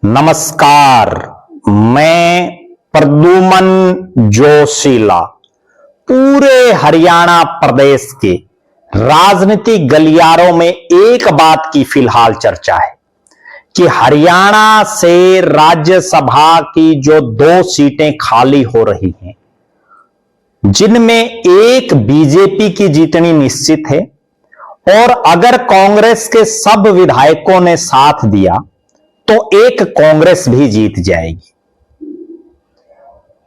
नमस्कार, मैं प्रद्युमन जोशीला पूरे हरियाणा प्रदेश के राजनीतिक गलियारों में एक बात की फिलहाल चर्चा है कि हरियाणा से राज्यसभा की जो 2 सीटें खाली हो रही हैं, जिनमें एक बीजेपी की जीतनी निश्चित है और अगर कांग्रेस के सब विधायकों ने साथ दिया तो एक कांग्रेस भी जीत जाएगी।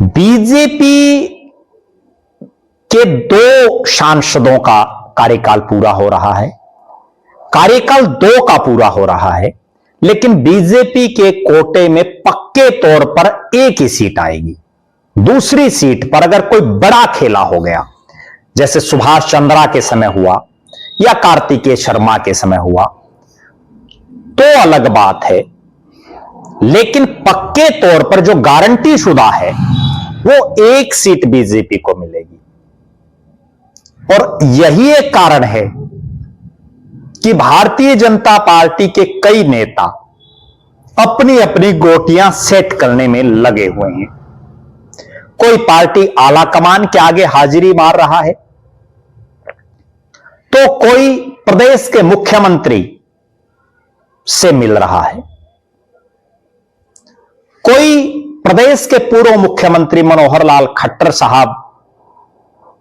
बीजेपी के 2 सांसदों का कार्यकाल पूरा हो रहा है, कार्यकाल 2 का पूरा हो रहा है, लेकिन बीजेपी के कोटे में पक्के तौर पर एक ही सीट आएगी। दूसरी सीट पर अगर कोई बड़ा खेला हो गया, जैसे सुभाष चंद्रा के समय हुआ या कार्तिकेय शर्मा के समय हुआ, तो अलग बात है, लेकिन पक्के तौर पर जो गारंटी शुदा है वो एक सीट बीजेपी को मिलेगी। और यही एक कारण है कि भारतीय जनता पार्टी के कई नेता अपनी अपनी गोटियां सेट करने में लगे हुए हैं। कोई पार्टी आला कमान के आगे हाजिरी मार रहा है, तो कोई प्रदेश के मुख्यमंत्री से मिल रहा है, कोई प्रदेश के पूर्व मुख्यमंत्री मनोहर लाल खट्टर साहब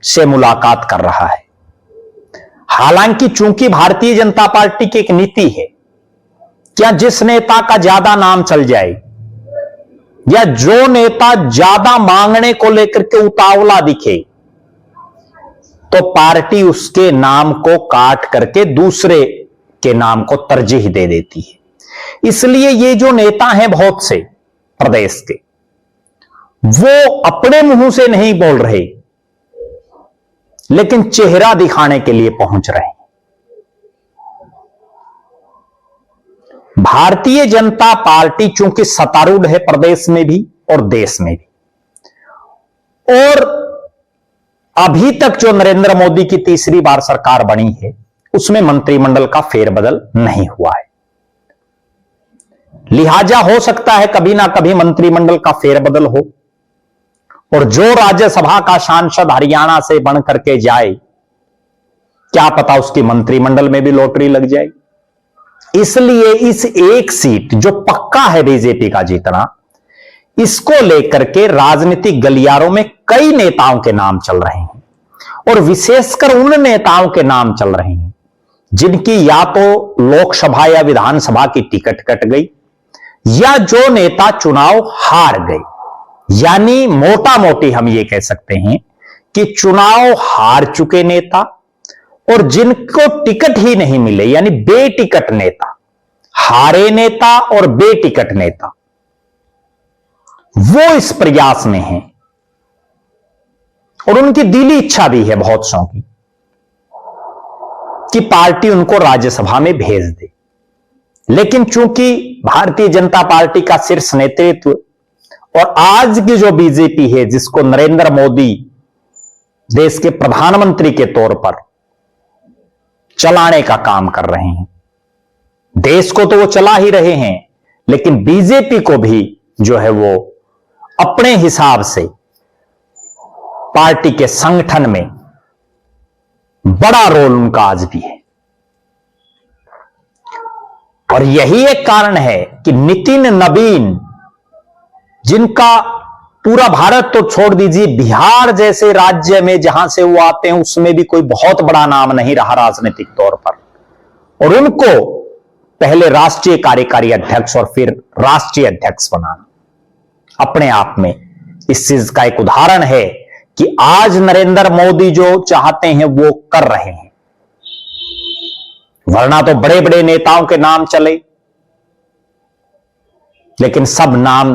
से मुलाकात कर रहा है। हालांकि चूंकि भारतीय जनता पार्टी की एक नीति है, क्या जिस नेता का ज्यादा नाम चल जाए या जो नेता ज्यादा मांगने को लेकर के उतावला दिखे, तो पार्टी उसके नाम को काट करके दूसरे के नाम को तरजीह दे देती है। इसलिए ये जो नेता हैं बहुत से प्रदेश के, वो अपने मुंह से नहीं बोल रहे, लेकिन चेहरा दिखाने के लिए पहुंच रहे हैं। भारतीय जनता पार्टी चूंकि सत्तारूढ़ है प्रदेश में भी और देश में भी, और अभी तक जो नरेंद्र मोदी की तीसरी बार सरकार बनी है उसमें मंत्रिमंडल का फेरबदल नहीं हुआ है। लिहाजा हो सकता है कभी ना कभी मंत्रिमंडल का फेरबदल हो और जो राज्यसभा का सांसद हरियाणा से बन करके जाए, क्या पता उसकी मंत्रिमंडल में भी लॉटरी लग जाए। इसलिए इस एक सीट जो पक्का है बीजेपी का जीतना, इसको लेकर के राजनीतिक गलियारों में कई नेताओं के नाम चल रहे हैं और विशेषकर उन नेताओं के नाम चल रहे हैं जिनकी या तो लोकसभा या विधानसभा की टिकट कट गई या जो नेता चुनाव हार गए। यानी मोटा मोटी हम ये कह सकते हैं कि चुनाव हार चुके नेता और जिनको टिकट ही नहीं मिले, यानी बेटिकट नेता, हारे नेता और बेटिकट नेता, वो इस प्रयास में हैं और उनकी दिली इच्छा भी है बहुत सौ की कि पार्टी उनको राज्यसभा में भेज दे। लेकिन चूंकि भारतीय जनता पार्टी का शीर्ष नेतृत्व और आज की जो बीजेपी है, जिसको नरेंद्र मोदी देश के प्रधानमंत्री के तौर पर चलाने का काम कर रहे हैं, देश को तो वो चला ही रहे हैं, लेकिन बीजेपी को भी जो है वो अपने हिसाब से पार्टी के संगठन में बड़ा रोल उनका आज भी है। और यही एक कारण है कि नितिन नवीन, जिनका पूरा भारत तो छोड़ दीजिए, बिहार जैसे राज्य में जहां से वो आते हैं उसमें भी कोई बहुत बड़ा नाम नहीं रहा राजनीतिक तौर पर, और उनको पहले राष्ट्रीय कार्यकारी अध्यक्ष और फिर राष्ट्रीय अध्यक्ष बनाना अपने आप में इस चीज का एक उदाहरण है कि आज नरेंद्र मोदी जो चाहते हैं वो कर रहे हैं। वरना तो बड़े बड़े नेताओं के नाम चले, लेकिन सब नाम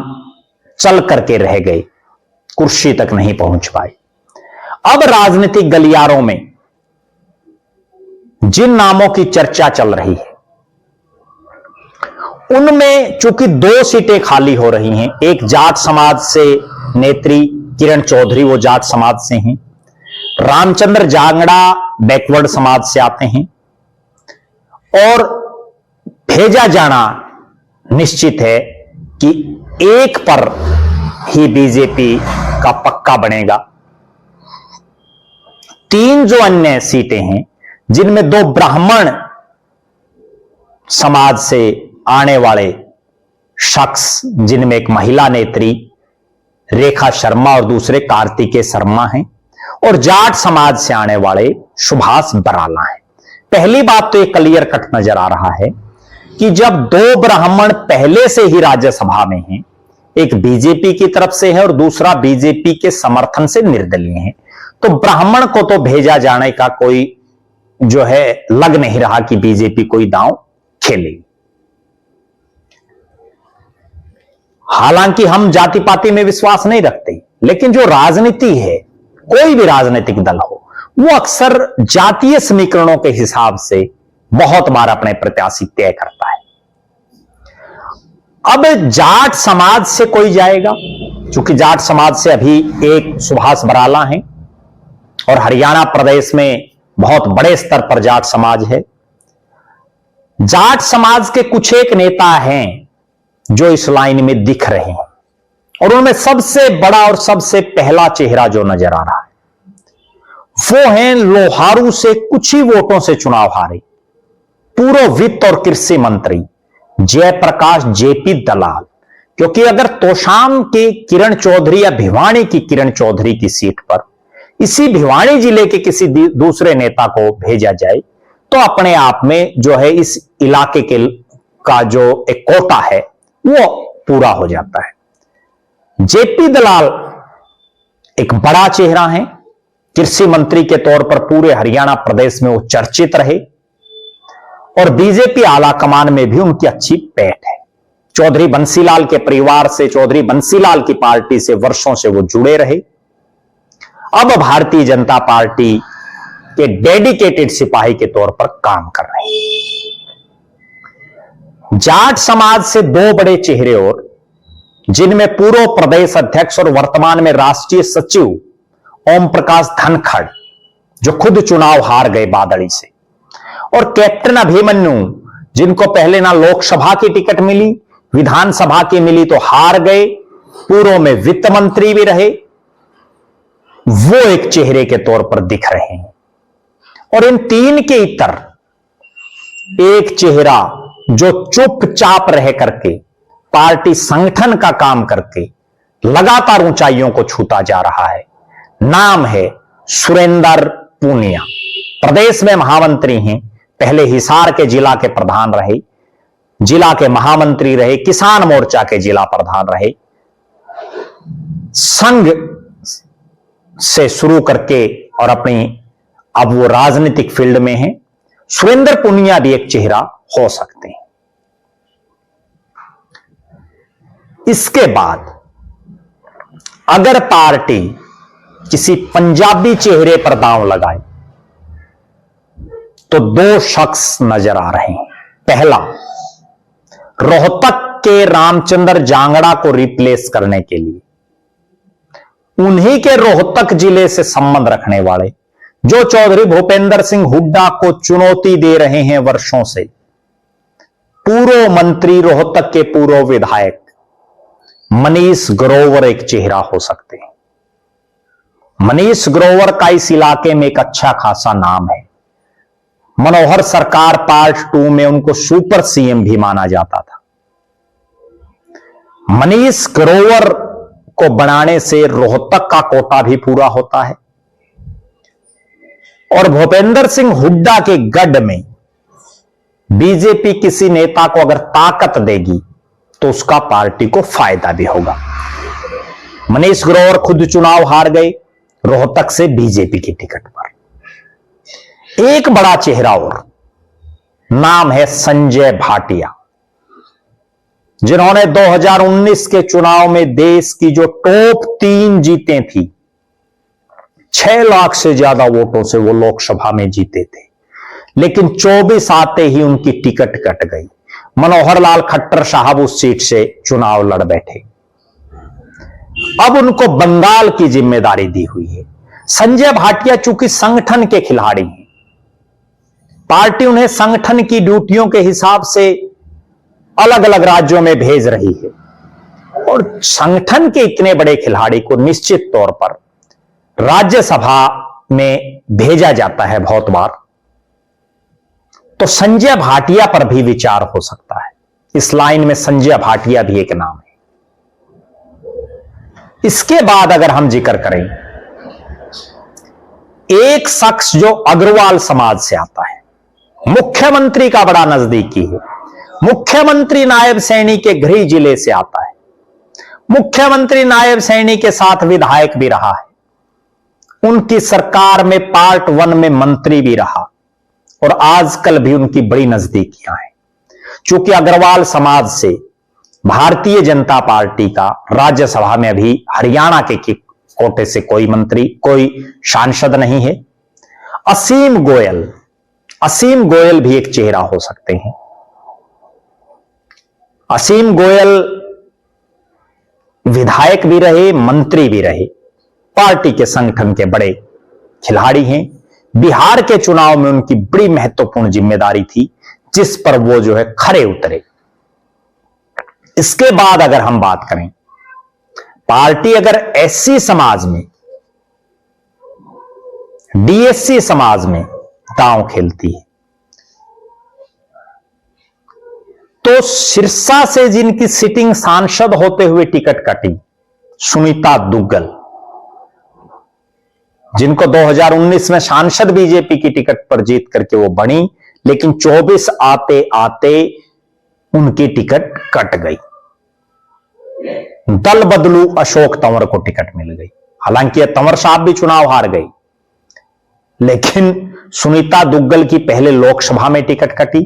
चल करके रह गए, कुर्सी तक नहीं पहुंच पाए। अब राजनीतिक गलियारों में जिन नामों की चर्चा चल रही है उनमें चूंकि 2 सीटें खाली हो रही हैं, एक जाट समाज से नेत्री किरण चौधरी, वो जाट समाज से हैं, रामचंद्र जांगड़ा बैकवर्ड समाज से आते हैं, और भेजा जाना निश्चित है कि एक पर ही बीजेपी का पक्का बनेगा। 3 जो अन्य सीटें हैं, जिनमें 2 ब्राह्मण समाज से आने वाले शख्स, जिनमें एक महिला नेत्री रेखा शर्मा और दूसरे कार्तिकेय शर्मा हैं, और जाट समाज से आने वाले सुभाष बराला हैं। पहली बात तो ये क्लियर कट नजर आ रहा है कि जब 2 ब्राह्मण पहले से ही राज्यसभा में हैं, एक बीजेपी की तरफ से है और दूसरा बीजेपी के समर्थन से निर्दलीय है, तो ब्राह्मण को तो भेजा जाने का कोई जो है लग नहीं रहा कि बीजेपी कोई दांव खेलेगी। हालांकि हम जाति पाति में विश्वास नहीं रखते, लेकिन जो राजनीति है, कोई भी राजनीतिक दल हो, वो अक्सर जातीय समीकरणों के हिसाब से बहुत बार अपने प्रत्याशी तय करता है। अब जाट समाज से कोई जाएगा, क्योंकि जाट समाज से अभी एक सुभाष बराला हैं और हरियाणा प्रदेश में बहुत बड़े स्तर पर जाट समाज है। जाट समाज के कुछ एक नेता हैं जो इस लाइन में दिख रहे हैं, और उनमें सबसे बड़ा और सबसे पहला चेहरा जो नजर आ रहा है वो है लोहारू से कुछ ही वोटों से चुनाव हारे पूर्व वित्त और कृषि मंत्री जयप्रकाश जेपी दलाल। क्योंकि अगर तोशाम के किरण चौधरी या भिवानी की किरण चौधरी की सीट पर इसी भिवानी जिले के किसी दूसरे नेता को भेजा जाए तो अपने आप में जो है इस इलाके के का जो एक कोटा है वो पूरा हो जाता है। जेपी दलाल एक बड़ा चेहरा है, कृषि मंत्री के तौर पर पूरे हरियाणा प्रदेश में वो चर्चित रहे और बीजेपी आला कमान में भी उनकी अच्छी पैठ है। चौधरी बंसीलाल के परिवार से, चौधरी बंसीलाल की पार्टी से वर्षों से वो जुड़े रहे। अब भारतीय जनता पार्टी के डेडिकेटेड सिपाही के तौर पर काम कर रहे हैं। जाट समाज से 2 बड़े चेहरे और, जिनमें पूर्व प्रदेश अध्यक्ष और वर्तमान में राष्ट्रीय सचिव ओम प्रकाश धनखड़, जो खुद चुनाव हार गए बादड़ी से, और कैप्टन अभिमन्यु, जिनको पहले ना लोकसभा की टिकट मिली, विधानसभा की मिली तो हार गए, पूर्व में वित्त मंत्री भी रहे, वो एक चेहरे के तौर पर दिख रहे हैं। और इन 3 के इतर एक चेहरा जो चुपचाप रह करके पार्टी संगठन का काम करके लगातार ऊंचाइयों को छूता जा रहा है, नाम है सुरेंद्र पूनिया। प्रदेश में महामंत्री हैं, पहले हिसार के जिला के प्रधान रहे, जिला के महामंत्री रहे, किसान मोर्चा के जिला प्रधान रहे, संघ से शुरू करके और अपनी अब वो राजनीतिक फील्ड में है। सुरेंद्र पूनिया भी एक चेहरा हो सकते हैं। इसके बाद अगर पार्टी किसी पंजाबी चेहरे पर दांव लगाए तो 2 शख्स नजर आ रहे हैं। पहला, रोहतक के रामचंद्र जांगड़ा को रिप्लेस करने के लिए उन्हीं के रोहतक जिले से संबंध रखने वाले जो चौधरी भूपेंद्र सिंह हुड्डा को चुनौती दे रहे हैं वर्षों से, पूर्व मंत्री, रोहतक के पूर्व विधायक मनीष ग्रोवर एक चेहरा हो सकते हैं। मनीष ग्रोवर का इस इलाके में एक अच्छा खासा नाम है। मनोहर सरकार पार्ट 2 में उनको सुपर सीएम भी माना जाता था। मनीष ग्रोवर को बनाने से रोहतक का कोटा भी पूरा होता है और भूपेंद्र सिंह हुड्डा के गढ़ में बीजेपी किसी नेता को अगर ताकत देगी तो उसका पार्टी को फायदा भी होगा। मनीष ग्रोवर खुद चुनाव हार गए रोहतक से बीजेपी की टिकट पर। एक बड़ा चेहरा और, नाम है संजय भाटिया, जिन्होंने 2019 के चुनाव में देश की जो टॉप 3 जीतें थी, 6 लाख से ज्यादा वोटों से वो लोकसभा में जीते थे, लेकिन 24 आते ही उनकी टिकट कट गई। मनोहर लाल खट्टर साहब उस सीट से चुनाव लड़ बैठे। अब उनको बंगाल की जिम्मेदारी दी हुई है। संजय भाटिया चूंकि संगठन के खिलाड़ी हैं, पार्टी उन्हें संगठन की ड्यूटियों के हिसाब से अलग अलग राज्यों में भेज रही है। और संगठन के इतने बड़े खिलाड़ी को निश्चित तौर पर राज्यसभा में भेजा जाता है बहुत बार, तो संजय भाटिया पर भी विचार हो सकता है। इस लाइन में संजय भाटिया भी एक नाम है। इसके बाद अगर हम जिक्र करें एक शख्स जो अग्रवाल समाज से आता है, मुख्यमंत्री का बड़ा नजदीकी है, मुख्यमंत्री नायब सैनी के गृह जिले से आता है, मुख्यमंत्री नायब सैनी के साथ विधायक भी रहा है, उनकी सरकार में पार्ट 1 में मंत्री भी रहा और आजकल भी उनकी बड़ी नजदीकियां हैं। चूंकि अग्रवाल समाज से भारतीय जनता पार्टी का राज्यसभा में अभी हरियाणा के कोटे से कोई मंत्री, कोई सांसद नहीं है। असीम गोयल भी एक चेहरा हो सकते हैं। असीम गोयल विधायक भी रहे, मंत्री भी रहे, पार्टी के संगठन के बड़े खिलाड़ी हैं। बिहार के चुनाव में उनकी बड़ी महत्वपूर्ण जिम्मेदारी थी, जिस पर वो जो है खरे उतरे। इसके बाद अगर हम बात करें, पार्टी अगर एससी समाज में, डीएससी समाज में दांव खेलती है, तो सिरसा से जिनकी सिटिंग सांसद होते हुए टिकट कटी, सुनीता दुग्गल, जिनको 2019 में सांसद बीजेपी की टिकट पर जीत करके वो बनी, लेकिन 24 आते आते उनकी टिकट कट गई। दल बदलू अशोक तंवर को टिकट मिल गई। हालांकि तंवर साहब भी चुनाव हार गई, लेकिन सुनीता दुग्गल की पहले लोकसभा में टिकट कटी,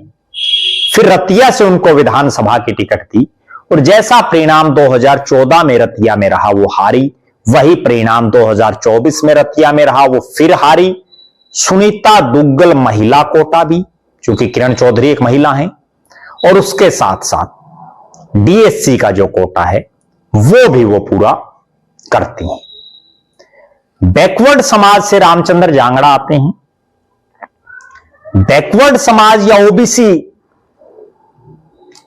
फिर रतिया से उनको विधानसभा की टिकट दी, और जैसा परिणाम 2014 में रतिया में रहा वो हारी, वही परिणाम 2024 में रतिया में रहा, वो फिर हारी। सुनीता दुग्गल महिला कोटा भी, क्योंकि किरण चौधरी एक महिला हैं, और उसके साथ साथ डीएससी का जो कोटा है वो भी वो पूरा करती हैं। बैकवर्ड समाज से रामचंद्र जांगड़ा आते हैं। बैकवर्ड समाज या ओबीसी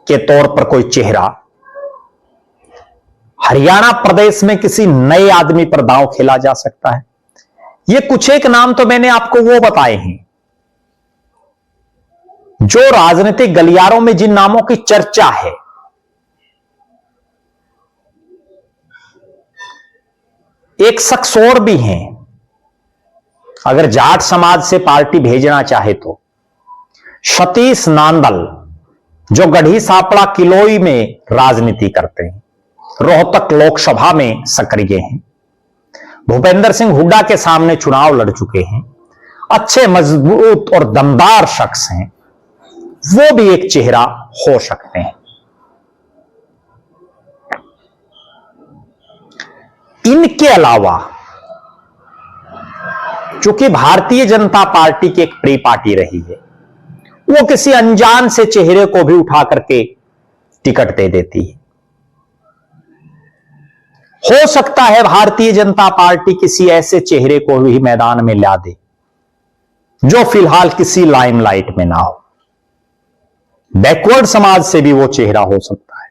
के तौर पर कोई चेहरा हरियाणा प्रदेश में किसी नए आदमी पर दांव खेला जा सकता है। ये कुछ एक नाम तो मैंने आपको वो बताए हैं जो राजनीतिक गलियारों में जिन नामों की चर्चा है। एक शख्स और भी हैं, अगर जाट समाज से पार्टी भेजना चाहे तो सतीश नांदल, जो गढ़ी सापड़ा किलोई में राजनीति करते हैं, रोहतक लोकसभा में सक्रिय हैं, भूपेंद्र सिंह हुड्डा के सामने चुनाव लड़ चुके हैं, अच्छे मजबूत और दमदार शख्स हैं, वो भी एक चेहरा हो सकते हैं। इनके अलावा चूंकि भारतीय जनता पार्टी की एक प्री पार्टी रही है, वो किसी अनजान से चेहरे को भी उठा करके टिकट दे देती है। हो सकता है भारतीय जनता पार्टी किसी ऐसे चेहरे को भी मैदान में ला दे जो फिलहाल किसी लाइमलाइट में ना हो। बैकवर्ड समाज से भी वो चेहरा हो सकता है,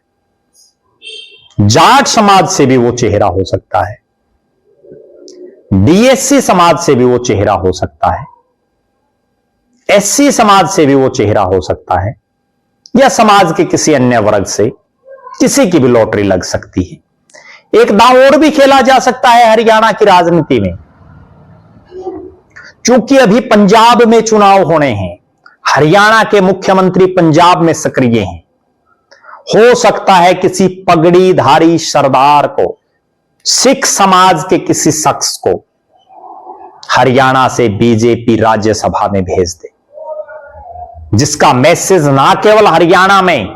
जाट समाज से भी वो चेहरा हो सकता है, डीएससी समाज से भी वो चेहरा हो सकता है, एससी समाज से भी वो चेहरा हो सकता है, या समाज के किसी अन्य वर्ग से किसी की भी लॉटरी लग सकती है। एक दांव और भी खेला जा सकता है हरियाणा की राजनीति में। चूंकि अभी पंजाब में चुनाव होने हैं, हरियाणा के मुख्यमंत्री पंजाब में सक्रिय हैं, हो सकता है किसी पगड़ीधारी सरदार को, सिख समाज के किसी शख्स को हरियाणा से बीजेपी राज्यसभा में भेज दे, जिसका मैसेज ना केवल हरियाणा में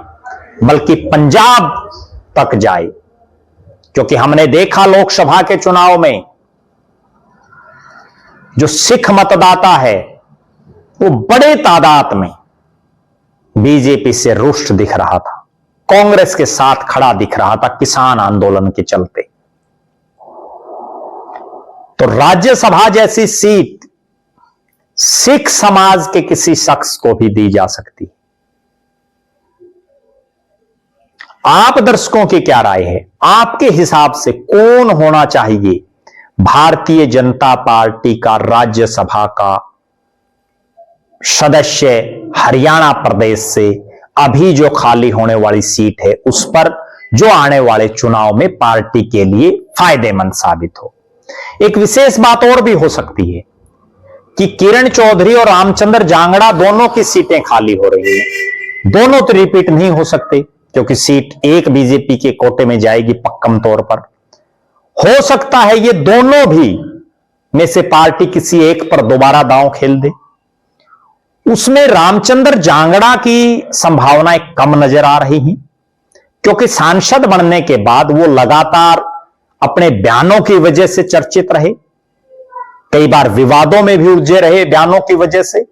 बल्कि पंजाब तक जाए। क्योंकि हमने देखा लोकसभा के चुनाव में जो सिख मतदाता है वो बड़े तादाद में बीजेपी से रुष्ट दिख रहा था, कांग्रेस के साथ खड़ा दिख रहा था किसान आंदोलन के चलते। तो राज्यसभा जैसी सीट सिख समाज के किसी शख्स को भी दी जा सकती। आप दर्शकों की क्या राय है? आपके हिसाब से कौन होना चाहिए भारतीय जनता पार्टी का राज्यसभा का सदस्य हरियाणा प्रदेश से? अभी जो खाली होने वाली सीट है उस पर, जो आने वाले चुनाव में पार्टी के लिए फायदेमंद साबित हो। एक विशेष बात और भी हो सकती है कि किरण चौधरी और रामचंद्र जांगड़ा दोनों की सीटें खाली हो रही है। दोनों तो रिपीट नहीं हो सकते क्योंकि सीट एक बीजेपी के कोटे में जाएगी पक्कम तौर पर। हो सकता है ये दोनों भी में से पार्टी किसी एक पर दोबारा दांव खेल दे। उसमें रामचंद्र जांगड़ा की संभावनाएं कम नजर आ रही हैं क्योंकि सांसद बनने के बाद वो लगातार अपने बयानों की वजह से चर्चित रहे, कई बार विवादों में भी उलझे रहे बयानों की वजह से।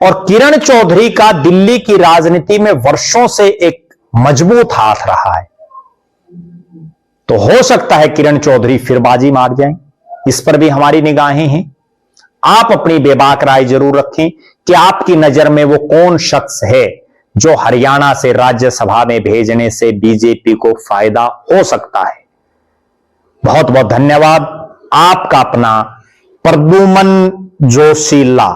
और किरण चौधरी का दिल्ली की राजनीति में वर्षों से एक मजबूत हाथ रहा है, तो हो सकता है किरण चौधरी फिर बाजी मार जाएं। इस पर भी हमारी निगाहें हैं। आप अपनी बेबाक राय जरूर रखें कि आपकी नजर में वो कौन शख्स है जो हरियाणा से राज्यसभा में भेजने से बीजेपी को फायदा हो सकता है। बहुत बहुत धन्यवाद। आपका अपना प्रद्युमन जोशीला।